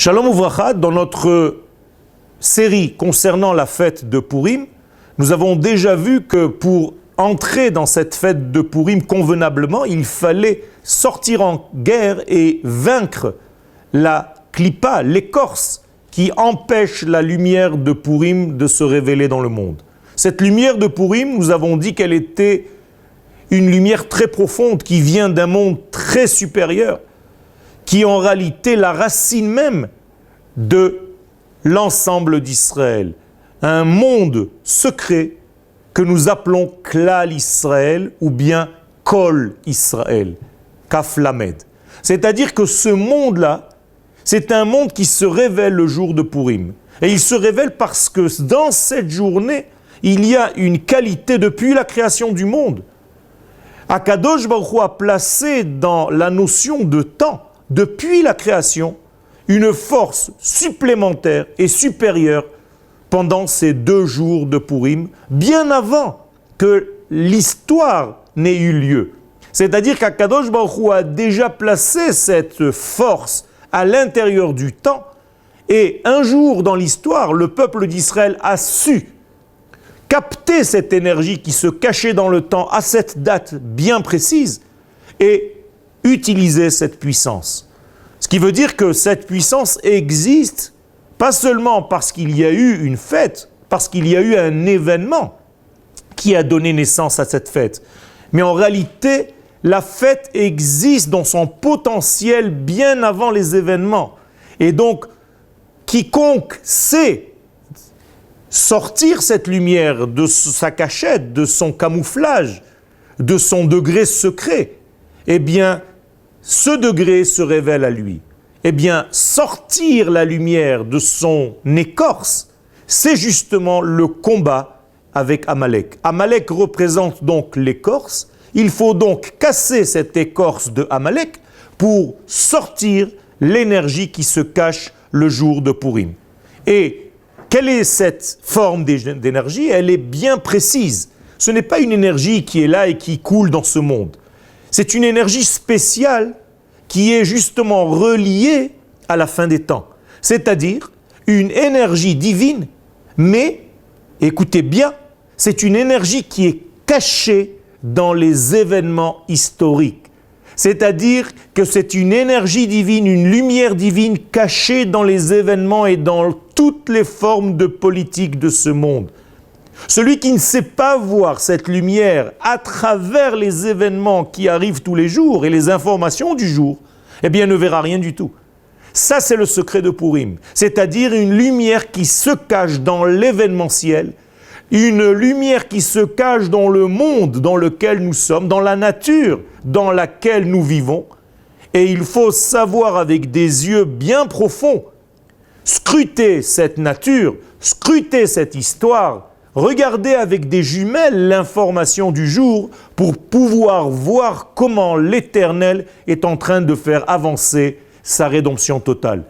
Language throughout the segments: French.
Shalom Uvracha, dans notre série concernant la fête de Purim, nous avons déjà vu que pour entrer dans cette fête de Purim convenablement, il fallait sortir en guerre et vaincre la klipa, l'écorce, qui empêche la lumière de Purim de se révéler dans le monde. Cette lumière de Purim, nous avons dit qu'elle était une lumière très profonde qui vient d'un monde très supérieur, qui est en réalité la racine même de l'ensemble d'Israël. Un monde secret que nous appelons Klal Israël ou bien Kol Israël, Kaf Lamed. C'est-à-dire que ce monde-là, c'est un monde qui se révèle le jour de Purim. Et il se révèle parce que dans cette journée, il y a une qualité depuis la création du monde. Akadosh Baruch Hu a placé dans la notion de temps, depuis la création, une force supplémentaire et supérieure pendant ces 2 jours de Purim, bien avant que l'histoire n'ait eu lieu. C'est-à-dire qu'Akadosh Baruch Hu a déjà placé cette force à l'intérieur du temps, et un jour dans l'histoire, le peuple d'Israël a su capter cette énergie qui se cachait dans le temps à cette date bien précise et utiliser cette puissance. Ce qui veut dire que cette puissance existe pas seulement parce qu'il y a eu une fête, parce qu'il y a eu un événement qui a donné naissance à cette fête, mais en réalité, la fête existe dans son potentiel bien avant les événements. Et donc, quiconque sait sortir cette lumière de sa cachette, de son camouflage, de son degré secret, eh bien, ce degré se révèle à lui. Eh bien, sortir la lumière de son écorce, c'est justement le combat avec Amalek. Amalek représente donc l'écorce. Il faut donc casser cette écorce de Amalek pour sortir l'énergie qui se cache le jour de Purim. Et quelle est cette forme d'énergie? Elle est bien précise. Ce n'est pas une énergie qui est là et qui coule dans ce monde. C'est une énergie spéciale qui est justement reliée à la fin des temps. C'est-à-dire une énergie divine, mais, écoutez bien, c'est une énergie qui est cachée dans les événements historiques. C'est-à-dire que c'est une énergie divine, une lumière divine cachée dans les événements et dans toutes les formes de politique de ce monde. Celui qui ne sait pas voir cette lumière à travers les événements qui arrivent tous les jours et les informations du jour, eh bien ne verra rien du tout. Ça, c'est le secret de Purim. C'est-à-dire une lumière qui se cache dans l'événementiel, une lumière qui se cache dans le monde dans lequel nous sommes, dans la nature dans laquelle nous vivons. Et il faut savoir avec des yeux bien profonds, scruter cette nature, scruter cette histoire, regarder avec des jumelles l'information du jour pour pouvoir voir comment l'Éternel est en train de faire avancer sa rédemption totale.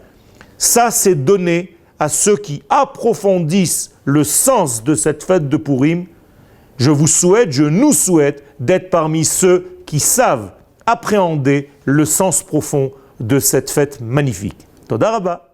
Ça, c'est donné à ceux qui approfondissent le sens de cette fête de Purim. Je vous souhaite, je nous souhaite d'être parmi ceux qui savent appréhender le sens profond de cette fête magnifique. Toda Rabba.